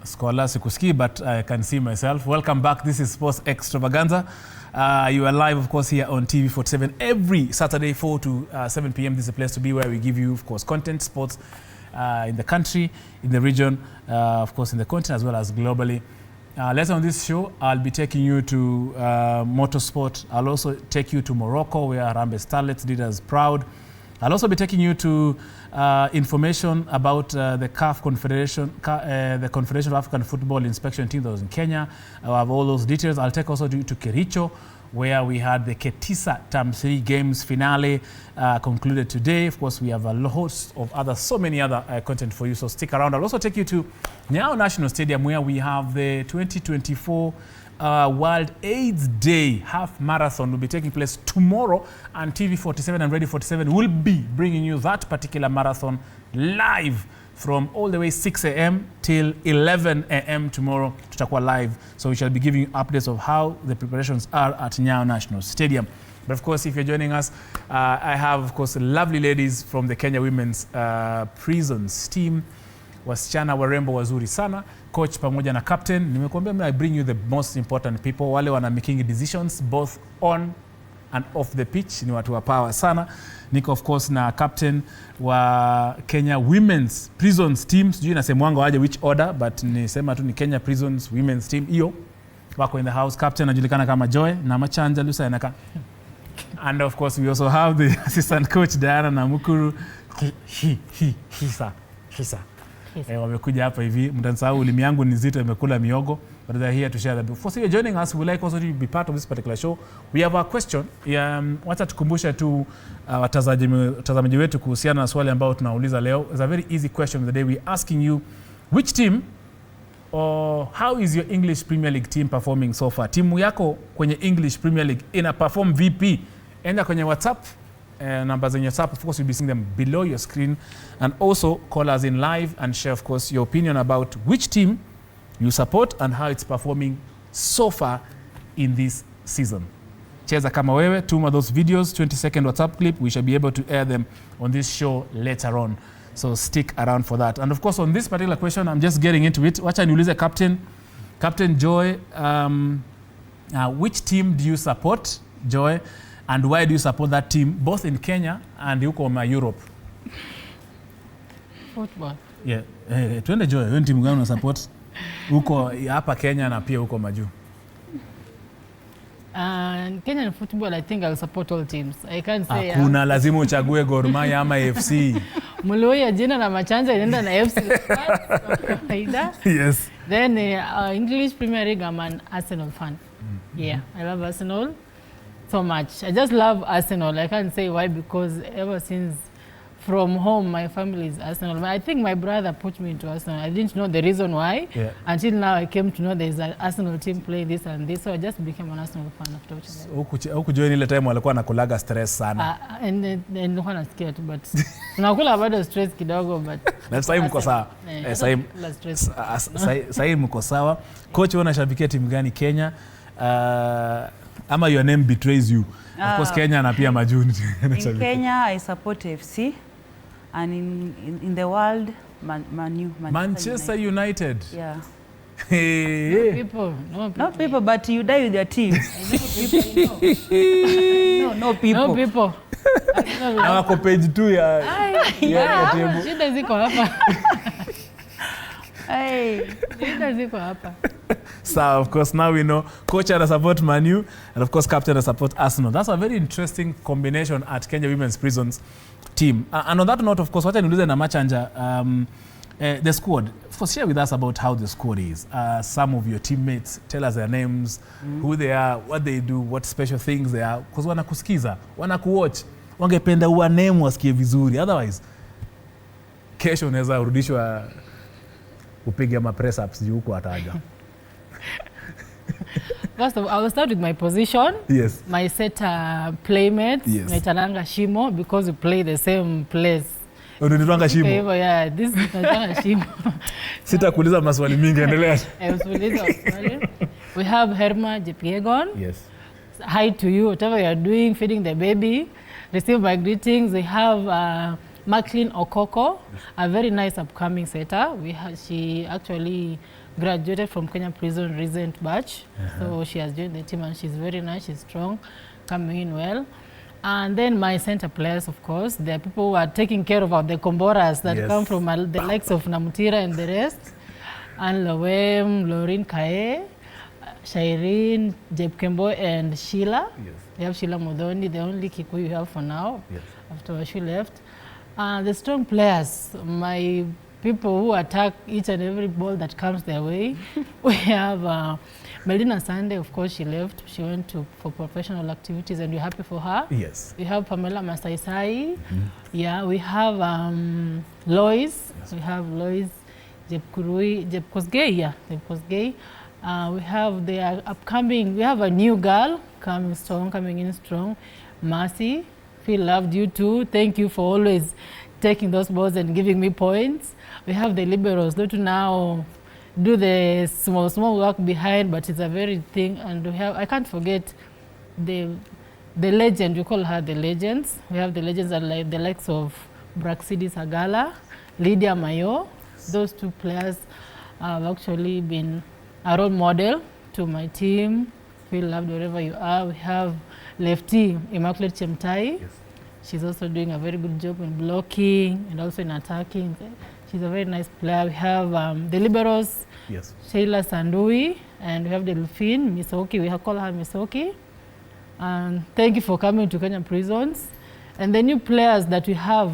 Scholar sikuski, but I can see myself. Welcome back. This is Sports Extravaganza. You are live, of course, here on TV47 every Saturday, 4 to 7 p.m. This is a place to be where we give you, of course, content, sports in the country, in the region, of course, in the continent, as well as globally. Later on this show, I'll be taking you to motorsport. I'll also take you to Morocco, where Harambee Starlets did us proud. I'll also be taking you to information about the CAF Confederation, the Confederation of African Football Inspection team that was in Kenya. I'll have all those details. I'll take also to Kericho, where we had the Ketisa Term 3 Games finale concluded today. Of course, we have a host of so many other content for you, so stick around. I'll also take you to Nyayo National Stadium, where we have the 2024 World AIDS Day half marathon will be taking place tomorrow, and TV47 and Radio 47 will be bringing you that particular marathon live from all the way 6 a.m. till 11 a.m. tomorrow. Tutakuwa live, so we shall be giving you updates of how the preparations are at Nyayo National Stadium. But of course, if you're joining us, I have, of course, lovely ladies from the Kenya Women's Prisons team. Wasichana warembo wazuri sana, coach pamoja na captain. Nimekuambia I bring you the most important people, wale wana making decisions both on and off the pitch. Ni watu wa power sana. Niko of course na captain wa Kenya Women's Prisons team. Sijui nasemwanga waje which order, but nisema tu ni Kenya Prisons Women's team. Iyo wako in the house. Captain anajulikana kama Joy na Machanja Lusa yanaka. And of course we also have the assistant coach Diana Namukuru. Hisa. Wamekuja hapa hivi, mtanisahau ulimi yangu ni zito, imekula miogo, but they're here to share the. For you're joining us, we like also to be part of this particular show. We have a question. Wacha tukumbushe tu watazamaji wetu kuhusiana na swali ambao tunauliza leo. It's a very easy question of the day. We're asking you, which team or how is your English Premier League team performing so far? Timu yako kwenye English Premier League ina perform VP? Enda kwenye WhatsApp. Numbers in your WhatsApp, of course, you'll be seeing them below your screen, and also call us in live and share, of course, your opinion about which team you support and how it's performing so far in this season. Cheza kama wewe, tuma those videos, 20-second WhatsApp clip. We shall be able to air them on this show later on, so stick around for that. And of course, on this particular question, I'm just getting into it. Wacha niulize Captain Joy, which team do you support, Joy? And why do you support that team, both in Kenya and huko Europe? Football. Yeah. Tuende Joy, wewe timu gani una support huko hapa Kenya na pia huko majuu? Kenyan football, I think I'll support all teams. I can't say. Hakuna lazima uchague Gor Mahia ama FC. Mloya jina na Machanja inaenda na FC. Yes. Then English Premier League, I'm an Arsenal fan. Yeah, I love Arsenal so much. I just love Arsenal. I can't say why, because ever since from home, my family is Arsenal. I think my brother put me into Arsenal. I didn't know the reason why. Yeah. Until now I came to know there's an Arsenal team play this and this. So I just became an Arsenal fan after watching that. Huku join ile time walikuwa nakulaga stress sana. And nilikuwa nasikia tu, but tunakula bado stress kidogo, but na sasa mko sawa. Sasa mko sawa. Coach, unashabikia timu gani Kenya? Ama your name betrays you. Of course, Kenya na pia majuni. In Kenya, I support FC. And in the world, Manchester United. Yeah. Hey. No people, but you die with your team. No people. No people. Na wako page 2 ya table. Shida ziko hapa. Shida ziko hapa. So, of course, now we know coach and support Man U, and of course, captain and support Arsenal. That's a very interesting combination at Kenya Women's Prisons team. And on that note, of course, what I know na Machanja, the squad. First, share with us about how the squad is. Some of your teammates, tell us their names, who they are, what they do, what special things they are. Because wanakusikiza, wanakuwatch, wangependa uwa name wasikie vizuri. Otherwise, kesho unaweza urudishwa upige ma press ups juu huko ataja. First of all, I will start with my position. Yes. My set playmates. Yes. Naitananga Shimo, because we play the same place. Unanitanga Shimo? Yeah, this is Naitanga Shimo. Sitakuuliza maswali mingi, endelea. We have Herma Jepiegon. Yes. Hi to you, whatever you are doing, feeding the baby. Receive my greetings. We have Maclean Okoko, a very nice upcoming setter. She actually graduated from Kenya Prison recent batch. So she has joined the team and she's very nice, she's strong, coming in well. And then my center players, of course, there are people who are taking care of the Komboras that come from the likes of Namutira and the rest. And Lowem, Lauren Kae, Shireen, Jeb Kembo, and Sheila. We have Sheila Modoni, the only Kikuyu we have for now, after she left. The strong players, my people who attack each and every ball that comes their way. We have Melina Sunday, of course, she left. She went for professional activities and we're happy for her. Yes. We have Pamela Masaisai. Yeah, we have Lois. We have Lois Jeb Kosgei. We have the upcoming, we have a new girl coming in strong. Mercy, feel loved you too. Thank you for always taking those balls and giving me points. We have the liberals, not to now do the small work behind, but it's a very thing. And we have, I can't forget the legend, we call her the legends. We have the legends that like the likes of Braxidis Agala, Lydia Mayo. Those two players have actually been a role model to my team. Feel loved wherever you are. We have lefty Immaculate Chemtai. She's also doing a very good job in blocking and also in attacking. She's a very nice player. We have the liberals, Sheila Sandui, and we have the Lufin, Misoki. We have called her Misoki. And thank you for coming to Kenya Prisons. And the new players that we have,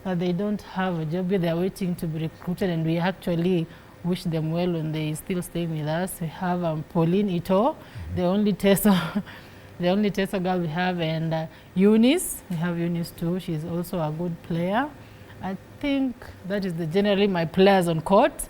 they don't have a job yet. They are waiting to be recruited, and we actually wish them well when they still stay with us. We have Pauline Ito, the only Teso girl we have, and Eunice. We have Eunice too. She's also a good player. I think that is generally my players on court.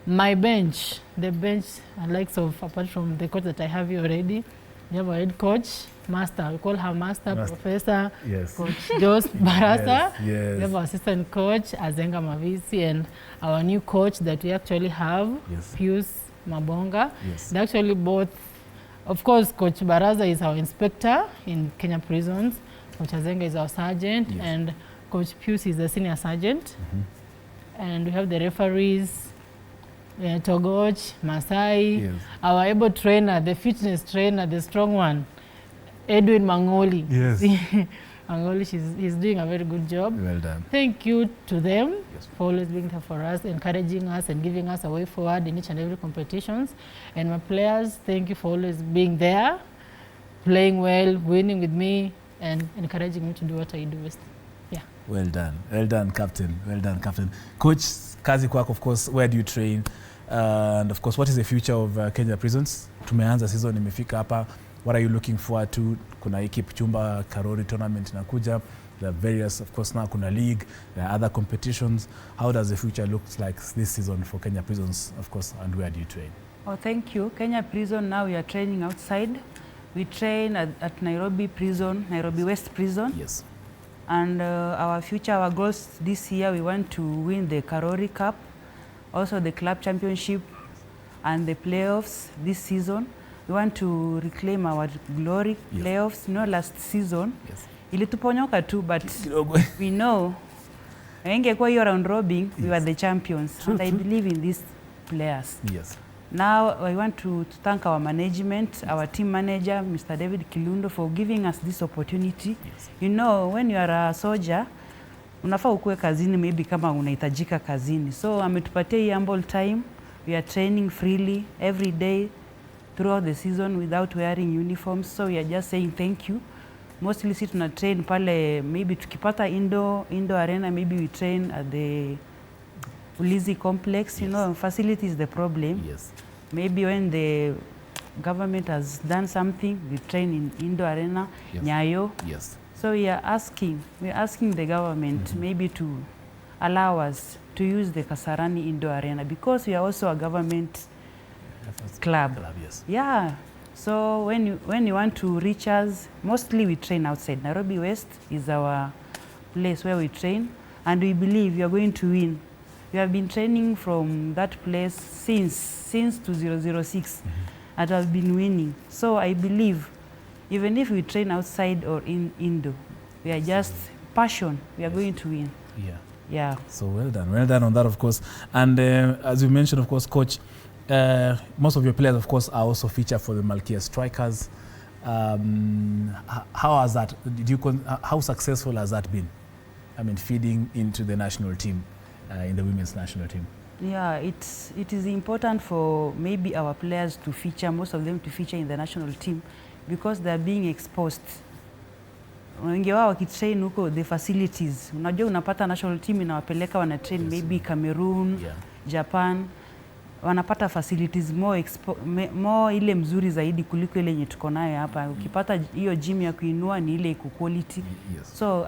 My bench, the bench, likes of, apart from the coach that I have here already, we have our head coach, Master. We call her Master. Professor, Coach Jos Barasa. We have our assistant coach, Azenga Mavisi, and our new coach that we actually have, Pius Mabonga. They actually both, of course, Coach Baraza is our inspector in Kenya Prisons. Coach Azenga is our sergeant, and Coach Pius is the senior sergeant. And we have the referees, Togoch, Masai, our able trainer, the fitness trainer, the strong one, Edwin Mangoli. Mangoli, he's doing a very good job. Well done. Thank you to them for always being there for us, encouraging us and giving us a way forward in each and every competitions. And my players, thank you for always being there, playing well, winning with me, and encouraging me to do what I do best. Well done, Captain. Well done, Captain. Coach, kazi kwako, of course, where do you train? And of course, what is the future of Kenya Prisons? Tumeanza season imefika hapa. What are you looking forward to? Kuna hii Kipchumba Karori tournament inakuja. There are various, of course, now kuna league. There are other competitions. How does the future look like this season for Kenya Prisons, of course, and where do you train? Oh, thank you. Kenya Prison, now we are training outside. We train at Nairobi Prison, Nairobi West Prison. Yes. And our future, our goals this year, we want to win the Karori Cup, also the club championship and the playoffs this season. We want to reclaim our glory playoffs. You know, last season, ilituponyoka too, but we know, ingekuwa hiyo round robin, we were the champions. And I believe in these players. Now, I want to thank our management, our team manager, Mr. David Kilundo, for giving us this opportunity. You know, when you are a soldier, unafaa ukue kazini maybe kama unahitajika kazini. So, ametupatia hii humble time. We are training freely every day throughout the season without wearing uniforms. So, we are just saying thank you. Mostly si tuna train pale, maybe tukipata indoor arena, maybe we train at the Ulizi complex. You know, facility is the problem. Maybe when the government has done something, we train in indoor arena, Nyayo. So we're asking the government maybe to allow us to use the Kasarani indoor arena, because we are also a government club. So when you want to reach us, mostly we train outside. Nairobi West is our place where we train, and we believe we are going to win. We have been training from that place since 2006, and have been winning. So I believe, even if we train outside or in indoor, we are just passion. We are going to win. Yeah. So well done on that, of course. And as you mentioned, of course, coach, most of your players, of course, are also featured for the Malkia Strikers. How has that? How successful has that been? I mean, feeding into the national team, in the women's national team. Yeah, it is important for maybe our players to feature, most of them to feature in the national team, because they are being exposed. Wengi wao wakitrain huko the facilities, unajua unapata national team inawapeleka wana train maybe Cameroon, Japan, wanapata facilities more ile mzuri zaidi kuliko ile yenye tuko nayo hapa. Ukipata hiyo gym ya kuinua ni ile iko quality. So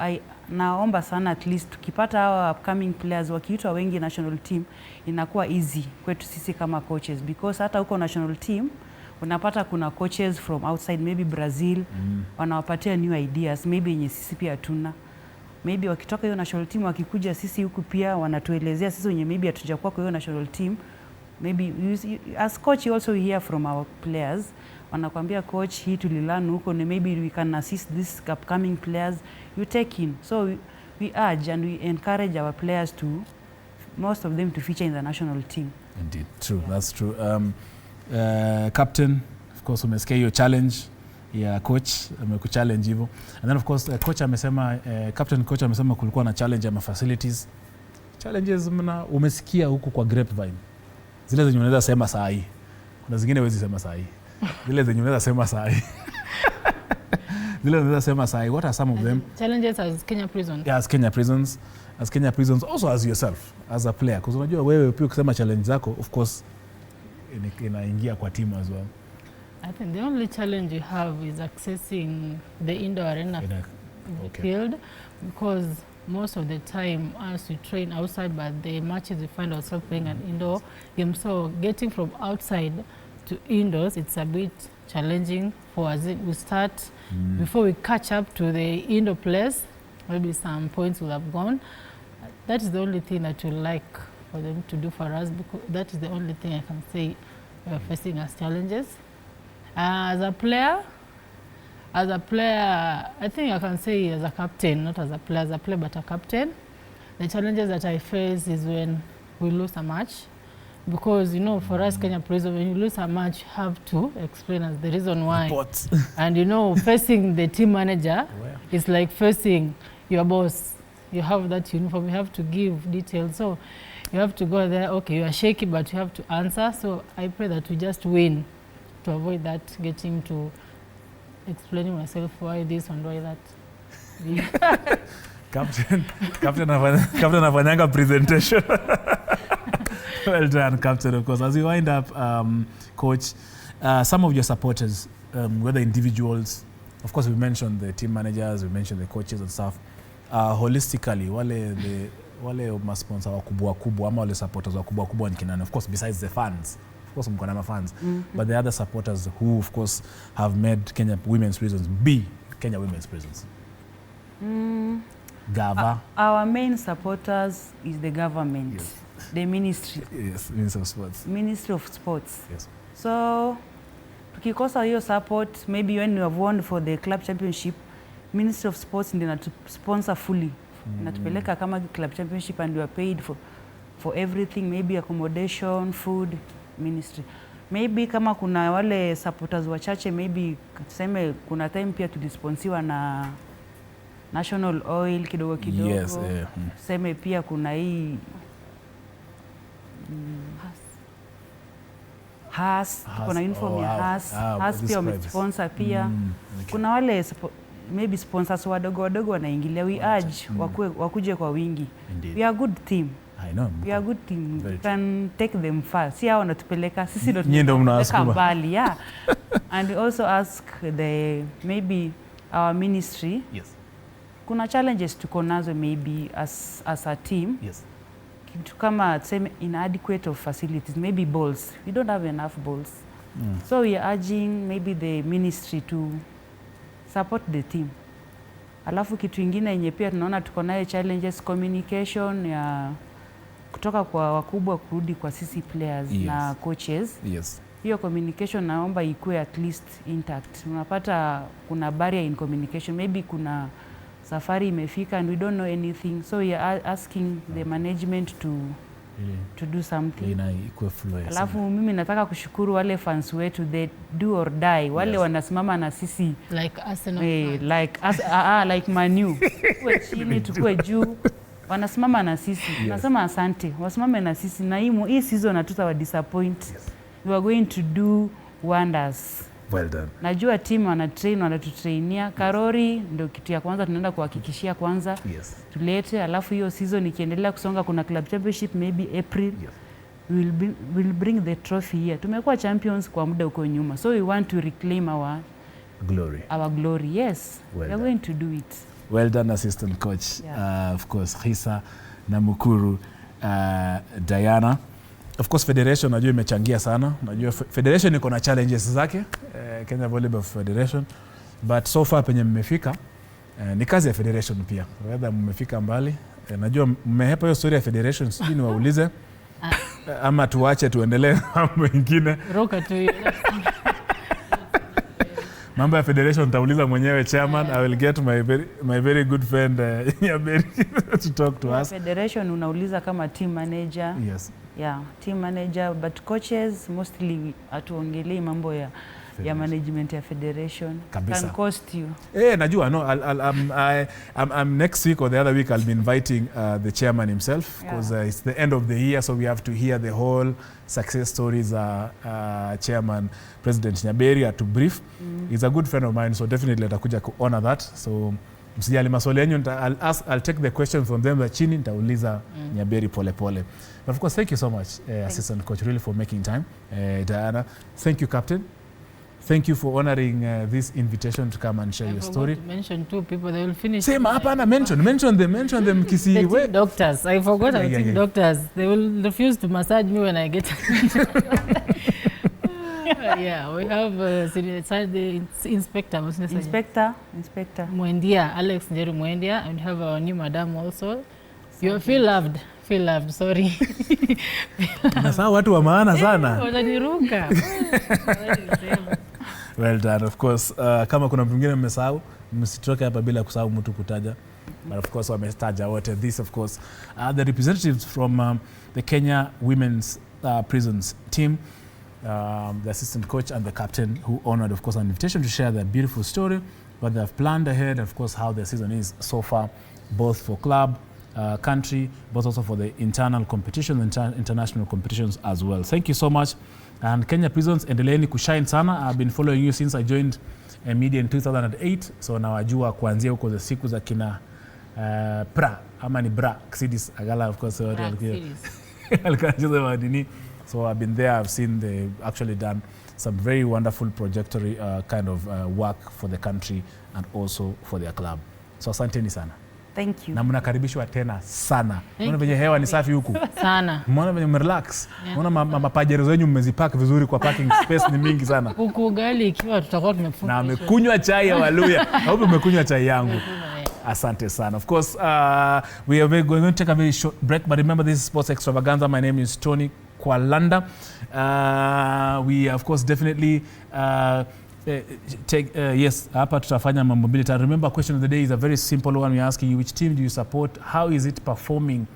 naomba sana at least tukipata hawa upcoming players wakiitwa wengi national team, inakuwa easy kwetu sisi kama coaches, because hata huko national team unapata kuna coaches from outside, maybe Brazil, wanawapatia new ideas maybe yenye sisi pia hatuna. Maybe wakitoka hiyo national team wakikuja sisi huku pia wanatuelezea sisi wenye maybe hatujakuwa kwa hiyo national team. Maybe as coach you also hear from our players, wanakuambia coach, hii tulilearn huko, and maybe we can assist these upcoming players, you take in. So we urge and we encourage our players to, most of them to feature in the national team. Indeed, true, that's true. Captain, of course, umesikia hiyo challenge ya coach, amekuchallenge hivyo. And then of course coach amesema, captain coach amesema kulikuwa na challenge ya facilities. Challenges umesikia huku kwa grapevine. Zile zenye unaweza sema saa hii. Kuna zingine huwezi sema saa hii. Zile zenye unaweza sema saa hii. Zile unaweza sema saa hii. What are some of them? Challenges as Kenya Prisons. Yeah, as Kenya Prisons. As Kenya Prisons, also as yourself, as a player. Because unajua wewe pia ukisema challenge zako, of course, inaingia kwa team as well. I think the only challenge you have is accessing the indoor arena field, because most of the time as we train outside, but the matches we find ourselves playing an indoor game. So getting from outside to indoors, it's a bit challenging for us. We start before we catch up to the indoor players, maybe some points will have gone. That is the only thing that we like for them to do for us, because that is the only thing I can say we are facing as challenges. As a player, I think I can say as a captain, not as a player but a captain. The challenges that I face is when we lose a match, because you know, for us Kenya Prisons, when you lose a match, you have to explain us the reason why. Reports. And you know, facing the team manager is like facing your boss. You have that uniform, you have to give details. So you have to go there, okay, you are shaky, but you have to answer. So I pray that we just win to avoid that, getting to explaining myself why this and why that. Captain afanyanga presentation. Well done, Captain, of course. As we wind up, Coach, some of your supporters, whether individuals, of course we mentioned the team managers, we mentioned the coaches and stuff, holistically, wale masponsor wakubwa ama wale supporters wakubwa ni kinani? Of course, besides the fans. Of course, mko na fans. But the other supporters who, of course, have made Kenya Women's Prisons be Kenya Women's Prisons. Gava. Our main supporters is the government, the ministry. Yes, Ministry of Sports. Ministry of Sports. Yes. So, tukikosa hiyo support, maybe when you have won for the club championship, Ministry of Sports ndio sponsor fully. Natupeleka kama club championship and you are paid for everything, maybe accommodation, food, ministry. Maybe kama kuna wale supporters wachache, maybe tuseme kuna time pia tulisponsiwa na National Oil kidogo. Yes, Tuseme pia kuna hii Has, kuna uniform ya Has pia wamesponsor pia. Kuna wale maybe sponsors wadogo wanaingilia. We urge wakuje kwa wingi. Indeed. We are a good team. I know. We are a good team. We can take them far. Si hao wanatupeleka, sisi ndo tunapeleka mbali. Yeah. And we also ask maybe our ministry. Yes. Kuna challenges tuko nazo maybe as a team. Yes. Kitu kama tuseme inadequate of facilities, maybe balls. We don't have enough balls. So we are urging maybe the ministry to support the team. Alafu kitu ingine yenye pia tunaona tuko nayo challenges, communication ya kutoka kwa wakubwa kurudi kwa sisi players na coaches. Yes. Hiyo communication naomba ikuwe at least intact. Unapata kuna barrier in communication. Maybe kuna safari imefika and we don't know anything, so we are asking the management to do something. Alafu mimi nataka kushukuru wale fans wetu, they do or die, wale wanasimama na sisi like Arsenal, like Manu, tuwe chini tukue juu, wanasimama na sisi. Nasema asante, wasimame na sisi, na hii season hatuta disappoint. We are going to do wonders. Well done. Najua team wanatutrainia. Karori ndio kitu ya kwanza tunaenda kuhakikishia kwanza. Tulete, alafu hiyo season ikiendelea kusonga, kuna club championship maybe April. We'll bring the trophy here. Tumekuwa champions kwa muda uko nyuma, so we want to reclaim our glory. Yes, we are going to do it. Well done, assistant coach. Of course, Hisa Namukuru, Diana. Of course, federation najua imechangia sana. Najua federation iko na challenges zake, Kenya Volleyball Federation, but so far penye mmefika ni kazi ya federation pia. Whether mmefika mbali, najua mmehepa hiyo story ya federation, sijui niwaulize ama tuache tuendelee mambo mengine. Roka tu. Mambo ya federation nitauliza mwenyewe chairman. I will get my very good friend Nyaberi to talk to us. Federation unauliza kama team manager. Yes. Yeah, team manager, but coaches mostly atuongelei mambo ya management ya federation. Kabisa. Can cost you. Najua, no, I'm next week or the other week I'll be inviting the chairman himself, because it's the end of the year, so we have to hear the whole success stories. Chairman President Nyaberi to brief. He's a good friend of mine, so definitely atakuja ku honor that. So msijali maswali yenu, I'll take the question from them chini, nitauliza Nyaberi pole pole. But of course, thank you so much, assistant coach, really, for making time. Diana, thank you, captain. Thank you for honoring this invitation to come and share your story. To mention two people, they will finish. Same, hapana, mention them kisi. The team doctors. I forgot our team doctors. They will refuse to massage me when I get. Yeah, we have the inspector. Inspector. Mwendia, Alex Njeru Mwendia, and we have our new madam also. You feel loved. Sorry. Nasa watu wa maana sana. Wananiruka. Well done. Of course, kama kuna mwingine mmesahau, msitoke hapa bila kusahau mtu kutaja. But of course, wamestaja wote. This, of course, the representatives from the Kenya Women's Prisons team, the assistant coach and the captain, who honored, of course, an invitation to share their beautiful story, what they've planned ahead, of course, how their season is so far, both for club, country, but also for the internal competitions and international competitions as well. Thank you so much. And Kenya Prisons, endeleeni kushine sana. I've been following you since I joined media in 2008. So nawajua kuanzia huko za siku za kina ama ni bra Xidis Agala, of course. So I've been there. I've seen they've actually done some very wonderful projectory kind of work for the country and also for their club. So asanteni sana. Thank you. Na mnakaribishwa tena sana. Unaona venye hewa ni safi huku. Sana. Unaona venye mrelax. Unaona mapajero zenyu mmezipack vizuri, kwa parking space ni mingi sana. Huku gali ikiwa tutakuwa tumefunga. Na amekunywa chai ya Waluya. Hope umekunywa chai yangu. Asante sana. Of course, we are going to take a very short break, but remember, this is Sports Extravaganza. My name is Tony Kwalanda. We of course definitely yes, hapa tutafanya mambo mbili. Remember, question of the day is a very simple one. We're asking you, which team do you support? How is it performing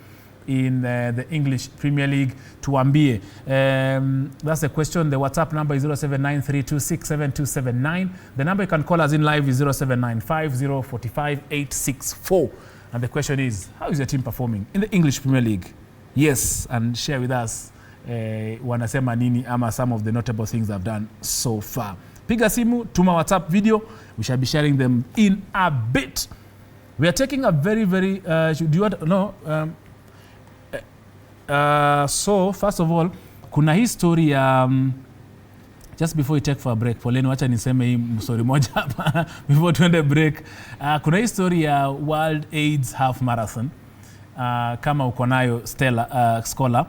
in the English Premier League? Tuambie. That's the question. The WhatsApp number is 0793267279. The number you can call us in live is 0795045864. And the question is, how is your team performing in the English Premier League? Yes, and share with us wanasema nini ama some of the notable things I've done so far. Piga simu, tuma WhatsApp video. We shall be sharing them in a bit. We are taking a very, do you want to know? So, first of all, kuna hii story just before we take for a break, poleni wacha niseme hii story moja hapa before tuende break. Kuna hii story ya World AIDS Half Marathon. Kama uko nayo Stella Scholar.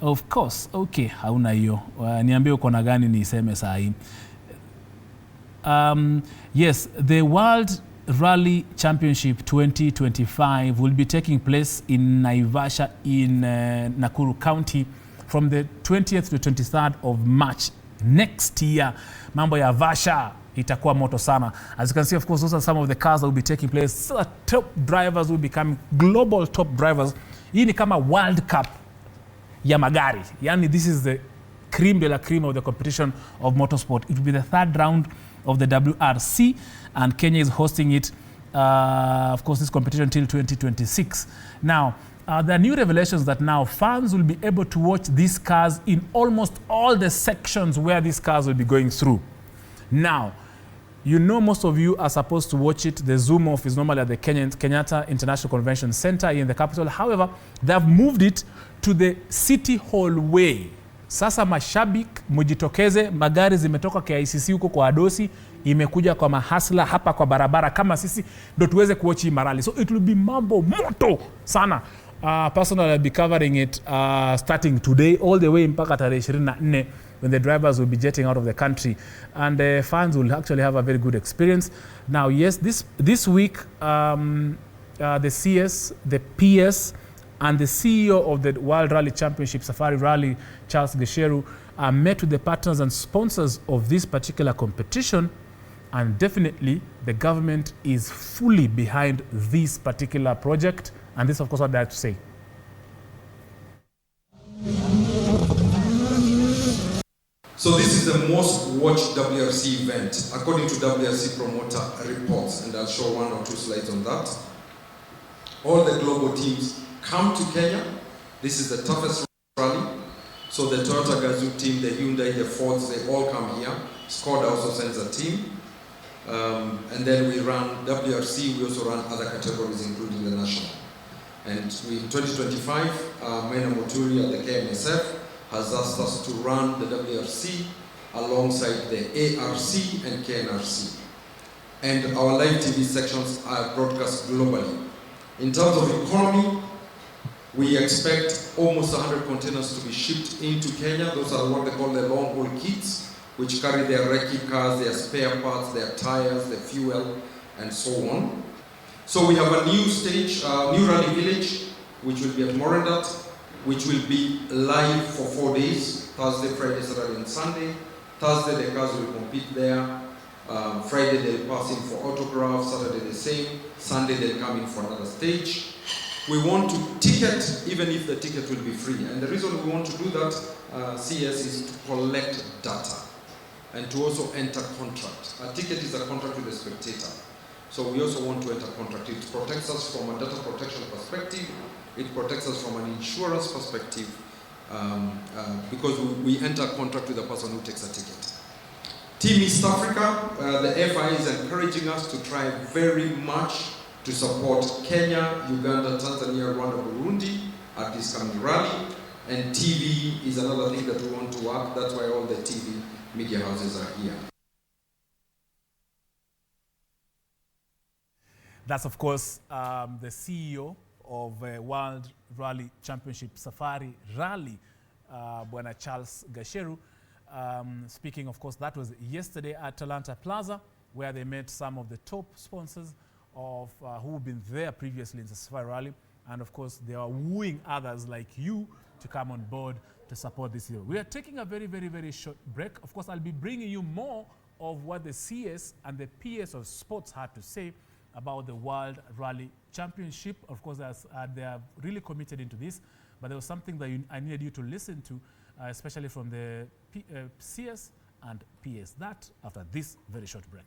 Of course, okay, hauna hiyo. Niambie uko na gani niseme saa hii. Yes, the World Rally Championship 2025 will be taking place in Naivasha in Nakuru County from the 20th to 23rd of March next year. Mambo ya Vasha itakuwa moto sana. As you can see, of course, those are some of the cars that will be taking place. So top drivers will become global top drivers. Hii ni kama World Cup ya magari. Yani, this is the cream de la cream of the competition of motorsport. It will be the third round of the WRC, and Kenya is hosting it, of course, this competition till 2026. Now, there are new revelations that now fans will be able to watch these cars in almost all the sections where these cars will be going through. Now, you know, most of you are supposed to watch it. The zoom off is normally at the Kenyatta International Convention Center in the capital. However, they have moved it to the City Hallway. Sasa mashabik mujitokeze, magari zimetoka KICC huko kwa Adosi, imekuja kwa mahasla hapa kwa barabara kama sisi ndo tuweze kuochi marali. So it will be mambo moto sana. Personally, I'll be covering it starting today all the way mpaka tarehe 24 when the drivers will be jetting out of the country, and the fans will actually have a very good experience. Now, yes, this week the CS, the PS, and the CEO of the World Rally Championship, Safari Rally, Charles Gasheru, met with the partners and sponsors of this particular competition, and definitely the government is fully behind this particular project, and this, of course, what they have to say. So this is the most watched WRC event, according to WRC promoter reports, and I'll show one or two slides on that. All the global teams come to Kenya. This is the toughest rally. So the Toyota Gazoo team, the Hyundai, the Fords, they all come here. Skoda also sends a team. And then we run WRC, we also run other categories, including the national. And in 2025, Maina Muturi at the KMSF has asked us to run the WRC alongside the ARC and KNRC. And our live TV sections are broadcast globally. In terms of economy, we expect almost 100 containers to be shipped into Kenya. Those are what they call the long haul kits, which carry their recce cars, their spare parts, their tires, their fuel, and so on. So we have a new stage, new rally village, which will be at Morendat, which will be live for 4 days, Thursday, Friday, Saturday, and Sunday. Thursday, the cars will compete there. Friday, they'll pass in for autographs. Saturday, the same. Sunday, they'll come in for another stage. We want to ticket, even if the ticket will be free. And the reason we want to do that, CS, is to collect data and to also enter contract. A ticket is a contract with the spectator. So we also want to enter contract. It protects us from a data protection perspective. It protects us from an insurance perspective, because we enter a contract with the person who takes a ticket. Team East Africa, the FI is encouraging us to try very much to support Kenya, Uganda, Tanzania, Rwanda, Burundi at this coming rally. And TV is another thing that we want to work. That's why all the TV media houses are here. That's, of course, the CEO of World Rally Championship Safari Rally, Bwana Charles Gasheru. Speaking, of course, that was yesterday at Talanta Plaza, where they met some of the top sponsors of who've been there previously in the Safari Rally. And, of course, they are wooing others like you to come on board to support this year. We are taking a very, very, very short break. Of course, I'll be bringing you more of what the CS and the PS of sports had to say about the World Rally Championship. Of course, they are really committed into this, but there was something that I needed you to listen to, especially from the CS and PS. That after this very short break.